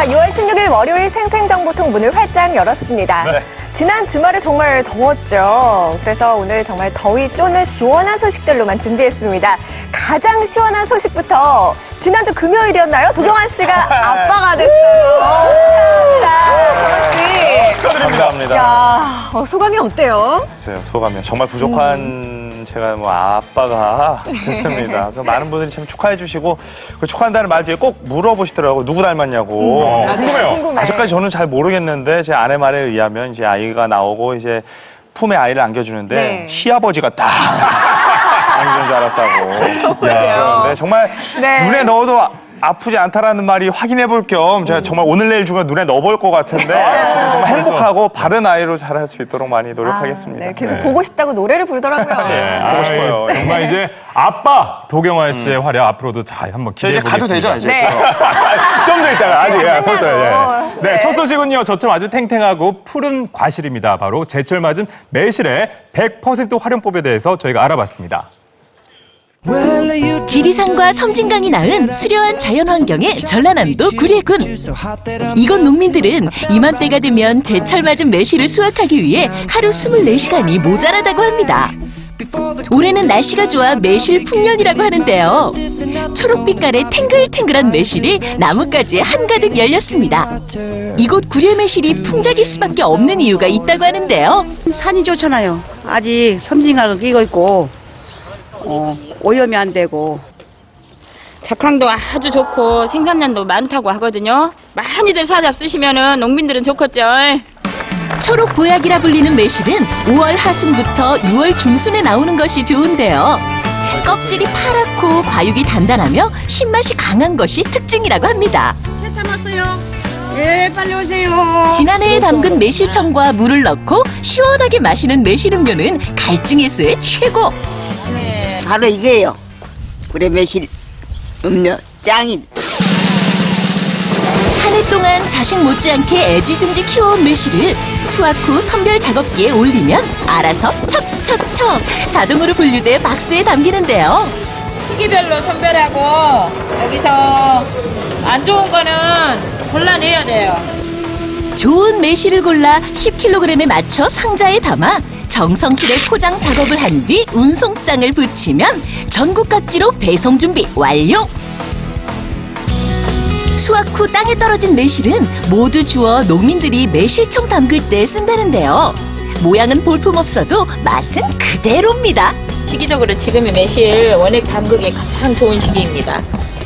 6월 16일 월요일 생생정보통 문을 활짝 열었습니다. 네. 지난 주말에 정말 더웠죠. 그래서 오늘 정말 더위 쪼는 시원한 소식들로만 준비했습니다. 가장 시원한 소식부터 지난주 금요일이었나요? 도경환 씨가 아빠가 됐어요. 축하합니다. 축하드립니다. 야, 소감이 어때요? 글쎄요, 소감이요. 정말 부족한 제가 아빠가 됐습니다. 많은 분들이 참 축하해 주시고 그 축하한다는 말 뒤에 꼭 물어보시더라고요. 누구 닮았냐고. 궁금해요. 아직까지 저는 잘 모르겠는데 제 아내 말에 의하면 이제 아이가 나오고 이제 품에 아이를 안겨주는데 네. 시아버지가 딱 안겨준 줄 알았다고. 그런데 정말 네. 눈에 넣어도 아프지 않다라는 말이 확인해 볼 겸 제가 정말 오늘 내일 중에 눈에 넣어볼 것 같은데 저는 정말 행복하고 바른 아이로 자랄 수 있도록 많이 노력하겠습니다. 네, 계속 보고 싶다고 노래를 부르더라고요. 보고 싶어요. 정말 이제 아빠 도경환 씨의 활약 앞으로도 잘 한번 기대해 보겠습니다. 이제 가도 되죠, 이제? 네. 좀 더 있다가 아직 벌써 네. 네, 첫 소식은요. 저처럼 아주 탱탱하고 푸른 과실입니다. 바로 제철 맞은 매실의 100% 활용법에 대해서 저희가 알아봤습니다. 지리산과 섬진강이 낳은 수려한 자연환경의 전라남도 구례군. 이곳 농민들은 이맘때가 되면 제철 맞은 매실을 수확하기 위해 하루 24시간이 모자라다고 합니다. 올해는 날씨가 좋아 매실 풍년이라고 하는데요. 초록빛깔의 탱글탱글한 매실이 나뭇가지에 한가득 열렸습니다. 이곳 구례 매실이 풍작일 수밖에 없는 이유가 있다고 하는데요. 산이 좋잖아요. 아직 섬진강을 끼고 있고 오염이 안 되고 작황도 아주 좋고 생산량도 많다고 하거든요. 많이들 사잡 쓰시면은 농민들은 좋겠죠. 초록 보약이라 불리는 매실은 5월 하순부터 6월 중순에 나오는 것이 좋은데요. 껍질이 파랗고 과육이 단단하며 신맛이 강한 것이 특징이라고 합니다. 새 참았어요. 예, 빨리 오세요. 지난해에 담근 매실청과 물을 넣고 시원하게 마시는 매실 음료는 갈증 해소에 최고. 바로 이게요. 구례 매실 음료 짱이. 한 해 동안 자식 못지않게 애지중지 키워온 매실을 수확 후 선별 작업기에 올리면 알아서 척척척 자동으로 분류돼 박스에 담기는데요. 크기별로 선별하고 여기서 안 좋은 거는 골라내야 돼요. 좋은 매실을 골라 10kg에 맞춰 상자에 담아 정성스레 포장 작업을 한 뒤 운송장을 붙이면 전국 각지로 배송 준비 완료! 수확 후 땅에 떨어진 매실은 모두 주워 농민들이 매실청 담글 때 쓴다는데요. 모양은 볼품없어도 맛은 그대로입니다. 시기적으로 지금이 매실 원액 담그기 가장 좋은 시기입니다.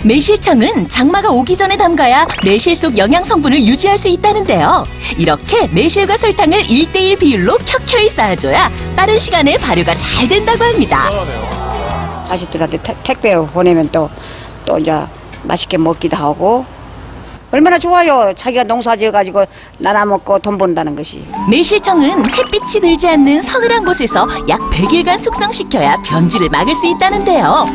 매실청은 장마가 오기 전에 담가야 매실 속 영양 성분을 유지할 수 있다는데요. 이렇게 매실과 설탕을 1:1 비율로 켜켜이 쌓아줘야 빠른 시간에 발효가 잘 된다고 합니다. 자식들한테 택배로 보내면 또 이제 맛있게 먹기도 하고 얼마나 좋아요. 자기가 농사 지어가지고 나눠 먹고 돈 번다는 것이. 매실청은 햇빛이 들지 않는 서늘한 곳에서 약 100일간 숙성시켜야 변질을 막을 수 있다는데요.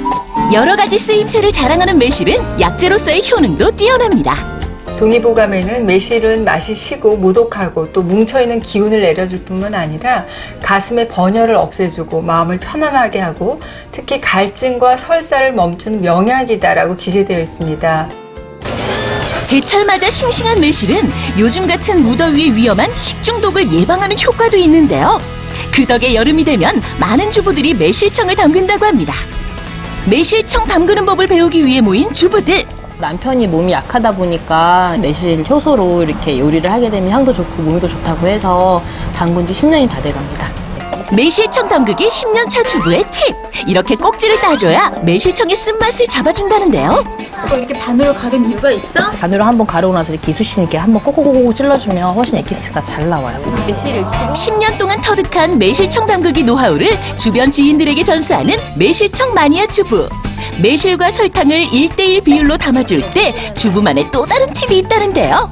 여러 가지 쓰임새를 자랑하는 매실은 약재로서의 효능도 뛰어납니다. 동의보감에는 매실은 맛이 시고 모독하고 또 뭉쳐있는 기운을 내려줄 뿐만 아니라 가슴의 번열을 없애주고 마음을 편안하게 하고 특히 갈증과 설사를 멈추는 명약이다라고 기재되어 있습니다. 제철 맞아 싱싱한 매실은 요즘 같은 무더위에 위험한 식중독을 예방하는 효과도 있는데요. 그 덕에 여름이 되면 많은 주부들이 매실청을 담근다고 합니다. 매실청 담그는 법을 배우기 위해 모인 주부들. 남편이 몸이 약하다 보니까 매실 효소로 이렇게 요리를 하게 되면 향도 좋고 몸에도 좋다고 해서 담근 지 10년이 다 돼갑니다. 매실청 담그기 10년차 주부의 팁! 이렇게 꼭지를 따줘야 매실청의 쓴맛을 잡아준다는데요. 이렇게 반으로 가른 이유가 있어? 반으로 한번 가르고 나서 이렇게 이쑤시개 이렇게 한번 꼭꼭꼭 찔러주면 훨씬 엑기스가 잘 나와요. 매실 10년 동안 터득한 매실청 담그기 노하우를 주변 지인들에게 전수하는 매실청 마니아 주부. 매실과 설탕을 1:1 비율로 담아줄 때 주부만의 또 다른 팁이 있다는데요.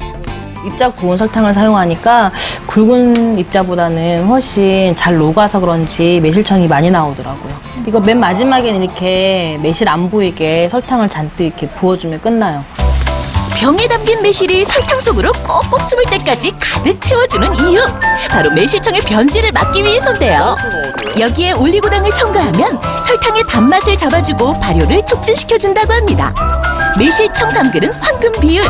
입자 고운 설탕을 사용하니까 굵은 입자보다는 훨씬 잘 녹아서 그런지 매실청이 많이 나오더라고요. 이거 맨 마지막에는 이렇게 매실 안 보이게 설탕을 잔뜩 이렇게 부어주면 끝나요. 병에 담긴 매실이 설탕 속으로 꼭꼭 숨을 때까지 가득 채워주는 이유. 바로 매실청의 변질을 막기 위해서인데요. 여기에 올리고당을 첨가하면 설탕의 단맛을 잡아주고 발효를 촉진시켜준다고 합니다. 매실청 담그는 황금 비율.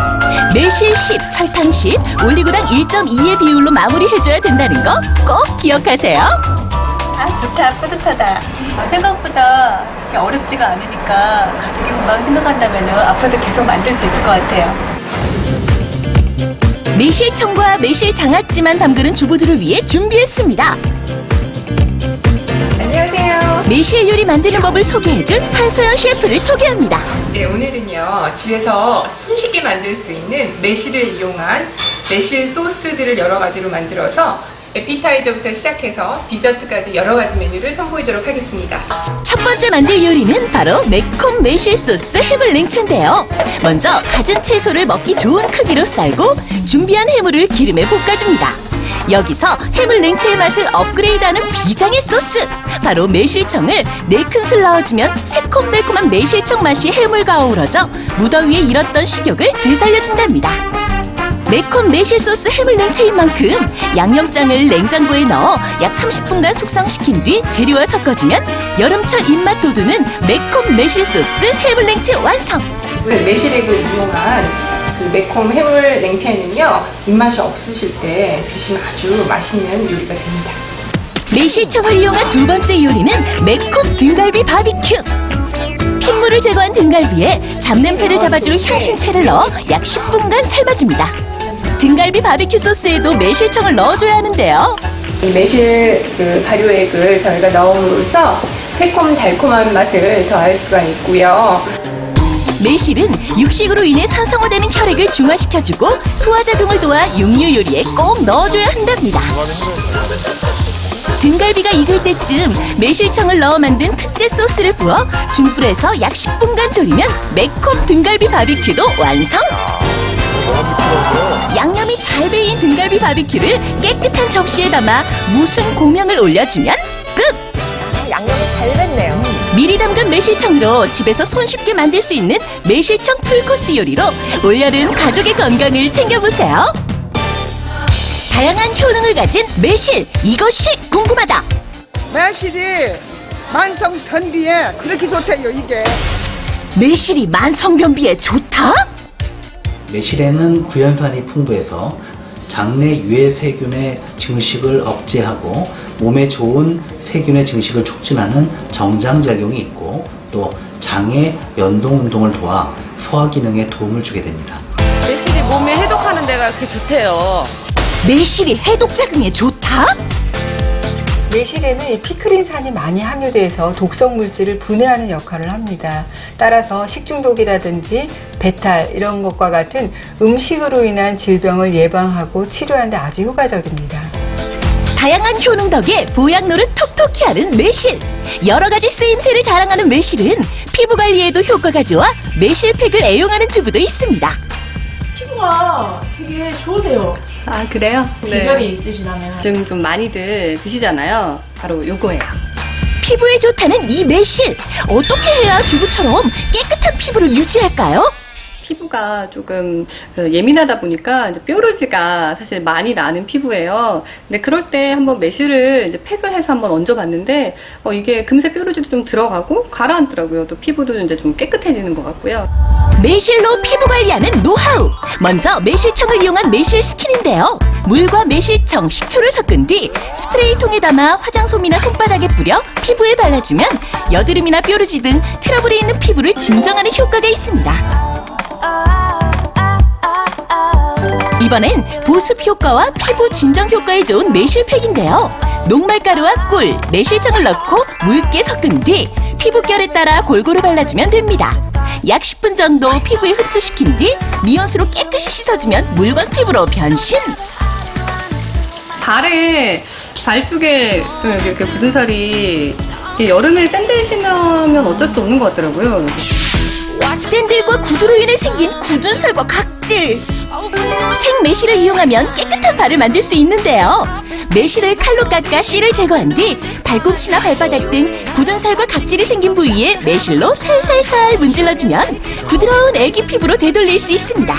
매실 10, 설탕 10, 올리고당 1.2의 비율로 마무리해줘야 된다는 거 꼭 기억하세요. 아, 좋다. 뿌듯하다. 생각보다 어렵지가 않으니까 가족이 금방 생각한다면 앞으로도 계속 만들 수 있을 것 같아요. 매실청과 매실 장아찌만 담그는 주부들을 위해 준비했습니다. 안녕하세요. 매실 요리 만드는 법을 소개해줄 한서영 셰프를 소개합니다. 네, 오늘은요, 집에서 손쉽게 만들 수 있는 매실을 이용한 매실 소스들을 여러 가지로 만들어서 에피타이저부터 시작해서 디저트까지 여러 가지 메뉴를 선보이도록 하겠습니다. 첫 번째 만들 요리는 바로 매콤 매실 소스 해물 냉채인데요. 먼저 갖은 채소를 먹기 좋은 크기로 썰고 준비한 해물을 기름에 볶아줍니다. 여기서 해물 냉채의 맛을 업그레이드하는 비장의 소스! 바로 매실청을 4큰술 넣어주면 새콤달콤한 매실청 맛이 해물과 어우러져 무더위에 잃었던 식욕을 되살려준답니다. 매콤 매실 소스 해물 냉채인 만큼 양념장을 냉장고에 넣어 약 30분간 숙성시킨 뒤 재료와 섞어주면 여름철 입맛 돋우는 매콤 매실 소스 해물 냉채 완성! 매실액을 이용한 그 매콤 해물 냉채는요, 입맛이 없으실 때 드시면 아주 맛있는 요리가 됩니다. 매실청을 이용한 두 번째 요리는 매콤 등갈비 바비큐! 핏물을 제거한 등갈비에 잡냄새를 잡아줄 향신채를 넣어 약 10분간 삶아줍니다. 등갈비 바비큐 소스에도 매실청을 넣어줘야 하는데요. 이 매실 발효액을 저희가 넣음으로써 새콤달콤한 맛을 더할 수가 있고요. 매실은 육식으로 인해 산성화되는 혈액을 중화시켜주고 소화작용을 도와 육류 요리에 꼭 넣어줘야 한답니다. 등갈비가 익을 때쯤 매실청을 넣어 만든 특제 소스를 부어 중불에서 약 10분간 졸이면 매콤 등갈비 바비큐도 완성! 양념이 잘 배인 등갈비 바비큐를 깨끗한 접시에 담아 무순 고명을 올려주면 끝! 양념이 잘 뱄네요. 미리 담근 매실청으로 집에서 손쉽게 만들 수 있는 매실청 풀코스 요리로 올여름 가족의 건강을 챙겨보세요. 다양한 효능을 가진 매실, 이것이 궁금하다. 매실이 만성변비에 그렇게 좋대요, 이게. 매실이 만성변비에 좋다? 매실에는 구연산이 풍부해서 장내 유해 세균의 증식을 억제하고 몸에 좋은 세균의 증식을 촉진하는 정장작용이 있고 또 장의 연동 운동을 도와 소화 기능에 도움을 주게 됩니다. 매실이 몸에 해독하는 데가 그렇게 좋대요. 매실이 해독작용에 좋다? 매실에는 이 피크린산이 많이 함유돼서 독성 물질을 분해하는 역할을 합니다. 따라서 식중독이라든지 배탈 이런 것과 같은 음식으로 인한 질병을 예방하고 치료하는 데 아주 효과적입니다. 다양한 효능 덕에 보약 노릇 톡톡히 하는 매실. 여러 가지 쓰임새를 자랑하는 매실은 피부 관리에도 효과가 좋아 매실팩을 애용하는 주부도 있습니다. 피부가 되게 좋으세요. 아, 그래요? 비결이 있으시다면. 요즘 좀 많이들 드시잖아요. 바로 요거예요. 피부에 좋다는 이 매실. 어떻게 해야 주부처럼 깨끗한 피부를 유지할까요? 피부가 조금 예민하다 보니까 이제 뾰루지가 사실 많이 나는 피부예요. 근데 그럴 때 한번 매실을 이제 팩을 해서 한번 얹어봤는데 이게 금세 뾰루지도 좀 들어가고 가라앉더라고요. 또 피부도 이제 좀 깨끗해지는 것 같고요. 매실로 피부 관리하는 노하우. 먼저 매실청을 이용한 매실 스킨인데요. 물과 매실청, 식초를 섞은 뒤 스프레이통에 담아 화장솜이나 손바닥에 뿌려 피부에 발라주면 여드름이나 뾰루지 등 트러블이 있는 피부를 진정하는 효과가 있습니다. 이번엔 보습 효과와 피부 진정 효과에 좋은 매실팩인데요. 녹말가루와 꿀, 매실청을 넣고 묽게 섞은 뒤 피부결에 따라 골고루 발라주면 됩니다. 약 10분 정도 피부에 흡수시킨 뒤 미온수로 깨끗이 씻어주면 물광 피부로 변신! 발 쪽에 좀 이렇게 굳은 살이 여름에 샌들 신으면 어쩔 수 없는 것 같더라고요. 샌들과 구두로 인해 생긴 굳은 살과 각질. 생매실을 이용하면 깨끗한 발을 만들 수 있는데요. 매실을 칼로 깎아 씨를 제거한 뒤 발꿈치나 발바닥 등 굳은 살과 각질이 생긴 부위에 매실로 살살살 문질러주면 부드러운 애기 피부로 되돌릴 수 있습니다.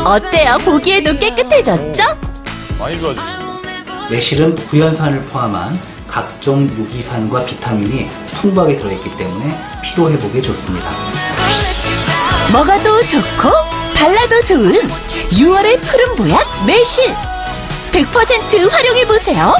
어때요? 보기에도 깨끗해졌죠? 많이 좋아졌어요. 매실은 구연산을 포함한 각종 유기산과 비타민이 풍부하게 들어있기 때문에 피로 회복에 좋습니다. 먹어도 좋고 발라도 좋은 6월의 푸른 보약 매실 100% 활용해보세요.